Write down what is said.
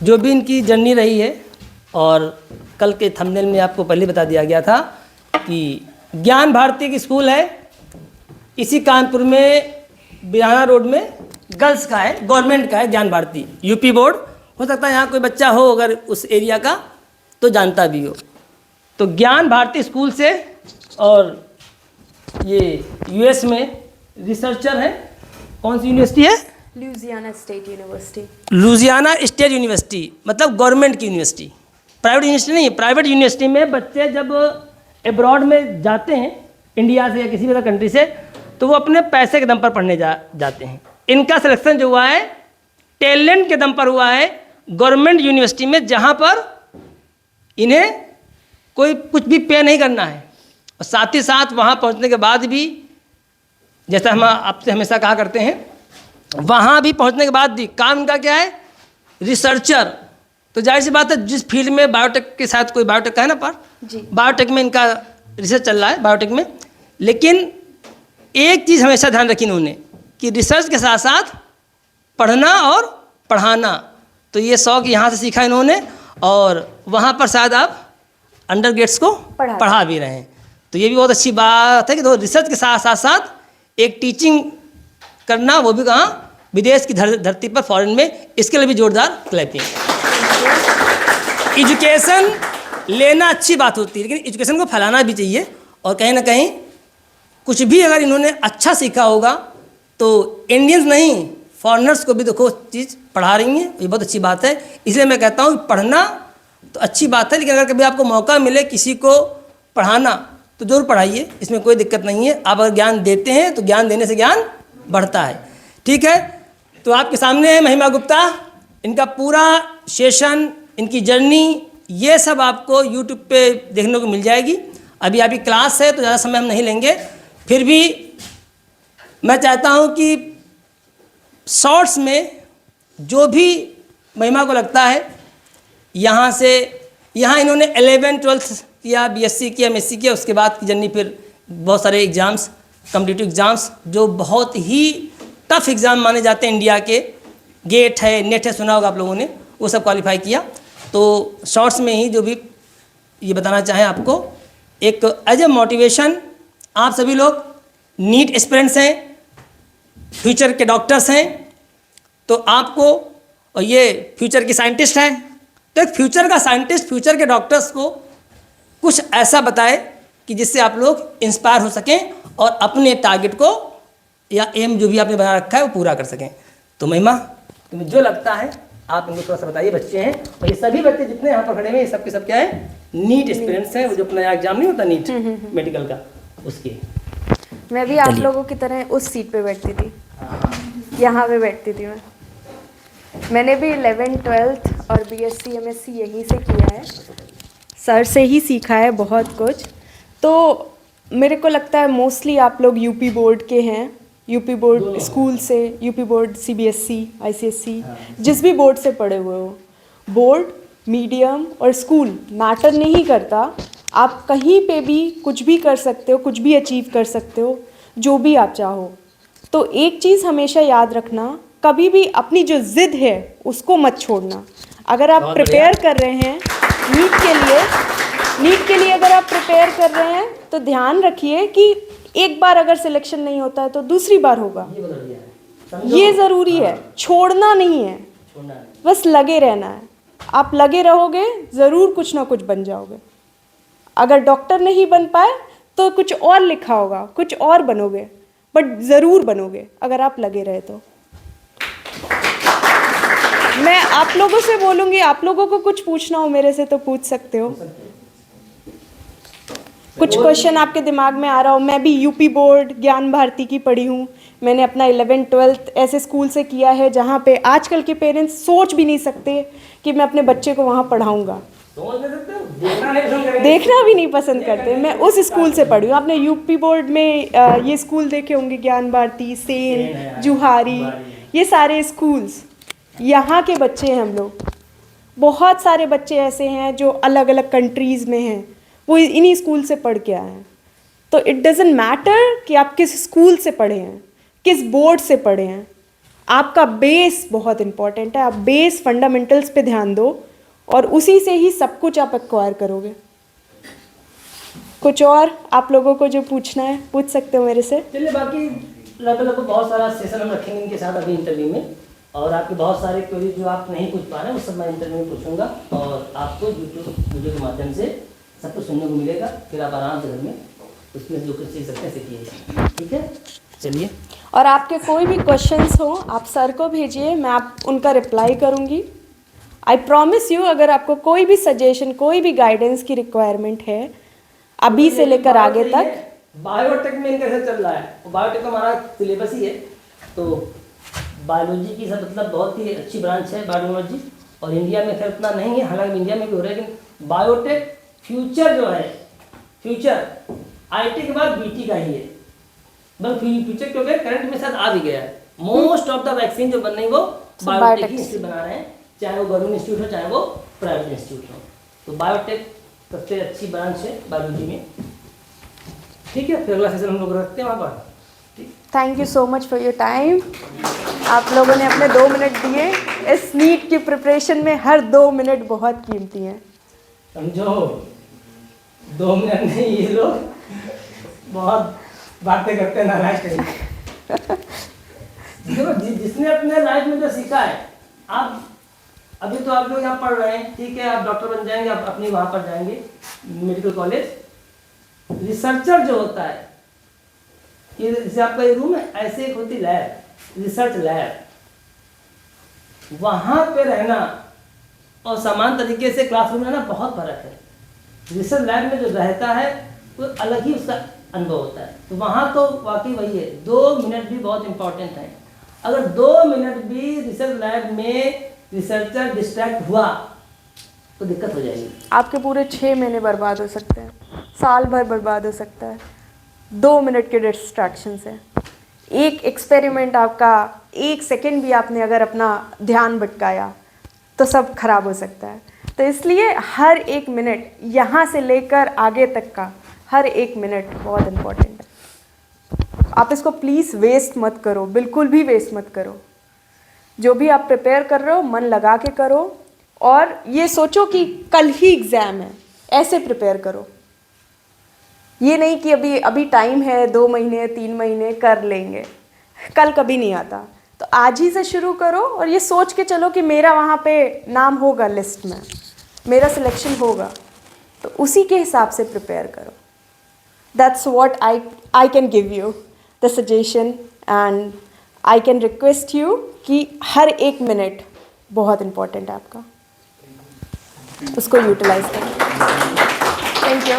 जो भी इनकी जर्नी रही है, और कल के थंबनेल में आपको पहले बता दिया गया था कि ज्ञान भारती की स्कूल है, इसी कानपुर में बिहाना रोड में गर्ल्स का है, गवर्नमेंट का है ज्ञान भारती, यूपी बोर्ड। हो सकता है यहाँ कोई बच्चा हो अगर उस एरिया का तो जानता भी हो। तो ज्ञान भारती स्कूल से, और ये यूएस में रिसर्चर है। कौन सी यूनिवर्सिटी है? Louisiana state university. Louisiana state university मतलब गवर्नमेंट की यूनिवर्सिटी, प्राइवेट यूनिवर्सिटी नहीं है। प्राइवेट यूनिवर्सिटी में बच्चे जब अब्रॉड में जाते हैं, इंडिया से या किसी भी अदर कंट्री से, तो वो अपने पैसे के दम पर पढ़ने जाते हैं। इनका सिलेक्शन जो हुआ है टैलेंट के दम पर हुआ है गवर्नमेंट यूनिवर्सिटी में, जहाँ पर इन्हें कोई कुछ भी पे नहीं करना है। और साथ ही साथ वहाँ पहुँचने के बाद भी, जैसा हम आपसे हमेशा कहा करते हैं, वहाँ भी पहुँचने के बाद भी काम इनका क्या है? रिसर्चर। तो जाहिर सी बात है, जिस फील्ड में बायोटेक के साथ, कोई बायोटेक का है ना पर जी, बायोटेक में इनका रिसर्च चल रहा है, बायोटेक में। लेकिन एक चीज़ हमेशा ध्यान रखी इन्होंने कि रिसर्च के साथ साथ पढ़ना और पढ़ाना। तो ये शौक यहाँ से सीखा इन्होंने, और वहाँ पर शायद आप अंडर ग्रेड्स को पढ़ा भी रहे हैं। तो ये भी बहुत अच्छी बात है कि तो रिसर्च के साथ साथ साथ एक टीचिंग करना, वो भी कहाँ? विदेश की धरती पर, फॉरेन में। इसके लिए भी जोरदार क्लैपिंग। एजुकेशन लेना अच्छी बात होती है, लेकिन एजुकेशन को फैलाना भी चाहिए। और कहीं ना कहीं कुछ भी अगर इन्होंने अच्छा सीखा होगा तो इंडियंस नहीं, फॉरेनर्स को भी देखो चीज़ पढ़ा रही हैं। ये बहुत अच्छी बात है। इसलिए मैं कहता हूँ पढ़ना तो अच्छी बात है, लेकिन अगर कभी आपको मौका मिले किसी को पढ़ाना तो ज़रूर पढ़ाइए, इसमें कोई दिक्कत नहीं है। आप अगर ज्ञान देते हैं तो ज्ञान देने से ज्ञान बढ़ता है। ठीक है, तो आपके सामने है महिमा गुप्ता। इनका पूरा सेशन, इनकी जर्नी, ये सब आपको यूट्यूब पे देखने को मिल जाएगी। अभी आपकी क्लास है तो ज़्यादा समय हम नहीं लेंगे, फिर भी मैं चाहता हूँ कि शॉर्ट्स में जो भी महिमा को लगता है, यहाँ से यहाँ इन्होंने 11th 12th किया, बीएससी किया, एमएससी किया, उसके बाद की जर्नी फिर बहुत सारे एग्ज़ाम्स, कॉम्पिटिटिव एग्ज़ाम्स जो बहुत ही टफ एग्ज़ाम माने जाते हैं इंडिया के, गेट है, नेट है, सुना होगा आप लोगों ने, वो सब क्वालिफाई किया। तो शॉर्ट्स में ही जो भी ये बताना चाहें आपको, एक एज ए मोटिवेशन, आप सभी लोग नीट एस्पिरेंट्स हैं, फ्यूचर के डॉक्टर्स हैं, तो आपको, और ये फ्यूचर की साइंटिस्ट हैं, तो एक फ्यूचर का साइंटिस्ट फ्यूचर के डॉक्टर्स को कुछ ऐसा बताए कि जिससे आप लोग इंस्पायर हो सकें और अपने टारगेट को या एम जो भी आपने बना रखा है वो पूरा कर सकें। तो महिमा, तुम्हें जो लगता है आप इनको थोड़ा सा बताइए। बच्चे हैं, और ये सभी बच्चे जितने यहाँ पर खड़े हैं, ये सब के सब क्या है? नीट एक्सपीरियंस है, वो जो अपना एग्जाम नहीं होता नीट मेडिकल का, उसके। मैं भी आप लोगों की तरह उस सीट पे बैठती थी, यहाँ पे बैठती थी मैंने भी 11th 12th और बीएससी एमएससी यहीं से किया है, सर से ही सीखा है बहुत कुछ। तो मेरे को लगता है मोस्टली आप लोग यूपी बोर्ड के हैं, यूपी बोर्ड स्कूल से, यूपी बोर्ड सीबीएसई आईसीएसई जिस भी बोर्ड से पढ़े हुए हो। बोर्ड, मीडियम और स्कूल मैटर नहीं करता, आप कहीं पे भी कुछ भी कर सकते हो, कुछ भी अचीव कर सकते हो, जो भी आप चाहो। तो एक चीज़ हमेशा याद रखना, कभी भी अपनी जो ज़िद है उसको मत छोड़ना। अगर आप प्रिपेयर कर रहे हैं नीट के लिए अगर आप प्रिपेयर कर रहे हैं तो ध्यान रखिए कि एक बार अगर सिलेक्शन नहीं होता है तो दूसरी बार होगा, ये ज़रूरी है। छोड़ना नहीं है, बस लगे रहना है। आप लगे रहोगे ज़रूर कुछ ना कुछ बन जाओगे। अगर डॉक्टर नहीं बन पाए तो कुछ और लिखा होगा, कुछ और बनोगे, बट ज़रूर बनोगे अगर आप लगे रहे तो। मैं आप लोगों से बोलूँगी, आप लोगों को कुछ पूछना हो मेरे से तो पूछ सकते हो। कुछ क्वेश्चन आपके दिमाग में आ रहा हो। मैं भी यूपी बोर्ड ज्ञान भारती की पढ़ी हूँ। मैंने अपना 11th 12th ऐसे स्कूल से किया है जहाँ पे आजकल के पेरेंट्स सोच भी नहीं सकते कि मैं अपने बच्चे को वहाँ पढ़ाऊँगा, देखना भी नहीं पसंद करते। मैं उस स्कूल से पढ़ी हूँ। आपने यूपी बोर्ड में ये स्कूल देखे होंगे, ज्ञान भारती, सेन, जुहारी, ये सारे स्कूल्स, यहाँ के बच्चे हैं हम लोग। बहुत सारे बच्चे ऐसे हैं जो अलग अलग कंट्रीज़ में हैं, वो इन्हीं स्कूल से पढ़ के आए हैं। तो इट डज़न्ट मैटर कि आप किस स्कूल से पढ़े हैं, किस बोर्ड से पढ़े हैं, आपका बेस बहुत इंपॉर्टेंट है। आप बेस फंडामेंटल्स पे ध्यान दो और उसी से ही सब कुछ आप एक्वायर करोगे। कुछ और आप लोगों को जो पूछना है पूछ सकते हो मेरे से। चलिए, बाकी लगभग बहुत सारा सेशन हम रखेंगे इनके साथ अभी इंटरव्यू में, और आपके बहुत सारे क्वेरी जो आप नहीं पूछ पा रहे हैं वो सब मैं इंटरव्यू में पूछूंगा, और आपको यूट्यूब वीडियो के माध्यम से सब कुछ सुनने को मिलेगा। फिर आप आराम से घर में उसमें जो कुछ सीख सकते हैं सीखिए। ठीक है, चलिए। और आपके कोई भी क्वेश्चंस हो आप सर को भेजिए, मैं आप उनका रिप्लाई करूँगी। आई प्रॉमिस यू, अगर आपको कोई भी सजेशन, कोई भी गाइडेंस की रिक्वायरमेंट है अभी से लेकर आगे तक। बायोटेक में इनका कैसे चल रहा है, बायोटेक का हमारा सिलेबस ही है, तो बायोलॉजी की सब मतलब बहुत ही अच्छी ब्रांच है बायोटेक्नोलॉजी, और इंडिया में खैर उतना नहीं है, हालांकि इंडिया में भी हो रहा है, लेकिन बायोटेक फ्यूचर जो है, फ्यूचर आईटी के बाद बीटी का ही है। बस फ्यूचर क्योंकि करंट में शायद आ भी गया है। मोस्ट ऑफ द वैक्सीन जो बन रही है वो बायोटेक ही इंस्टीट्यूट बना रहे हैं, चाहे वो गवर्नमेंट इंस्टीट्यूट हो चाहे वो प्राइवेट इंस्टीट्यूट हो। तो बायोटेक सबसे अच्छी ब्रांच है बायोलॉजी में। ठीक है, फिर अगला सेशन हम लोग रखते हैं वहाँ पर। Thank you so much for your time. आप लोगों ने अपने 2 मिनट दिए। इस नीट की प्रिपरेशन में हर 2 मिनट बहुत कीमती हैं। समझो, 2 मिनट नहीं, ये लोग बहुत बातें करते हैं नाराज करेंगे। देखो, जिसने अपने लाइफ में जो सीखा है, आप अभी तो आप लोग यहाँ पढ़ रहे हैं, ठीक है, आप डॉक्टर बन जाएंगे, आप अपनी वहाँ पर जाएंगे मेडिकल कॉलेज। रिसर्चर जो होता है, ये जैसे आपका ये रूम है, ऐसे एक होती लैब, रिसर्च लैब, वहाँ पे रहना और समान तरीके से क्लासरूम में रहना बहुत फर्क है। रिसर्च लैब में जो रहता है वो अलग ही उसका अनुभव होता है। तो वहाँ तो वाकई वही है, 2 मिनट भी बहुत इंपॉर्टेंट है। अगर 2 मिनट भी रिसर्च लैब में रिसर्चर डिस्ट्रैक्ट हुआ तो दिक्कत हो जाएगी। आपके पूरे 6 महीने बर्बाद हो सकते हैं, साल भर बर्बाद हो सकता है 2 मिनट के डिस्ट्रैक्शन से। एक एक्सपेरिमेंट आपका 1 सेकेंड भी आपने अगर अपना ध्यान भटकाया तो सब खराब हो सकता है। तो इसलिए हर 1 मिनट, यहाँ से लेकर आगे तक का हर 1 मिनट बहुत इम्पोर्टेंट है। आप इसको प्लीज़ वेस्ट मत करो, बिल्कुल भी वेस्ट मत करो। जो भी आप प्रिपेयर कर रहे हो मन लगा के करो, और ये सोचो कि कल ही एग्ज़ाम है, ऐसे प्रिपेयर करो। ये नहीं कि अभी टाइम है, 2 महीने 3 महीने कर लेंगे, कल कभी नहीं आता। तो आज ही से शुरू करो और ये सोच के चलो कि मेरा वहाँ पे नाम होगा लिस्ट में, मेरा सिलेक्शन होगा, तो उसी के हिसाब से प्रिपेयर करो। That's what I can give you the suggestion, and I can request you कि हर 1 मिनट बहुत इम्पोर्टेंट है आपका, उसको यूटिलाइज करें। Thank you.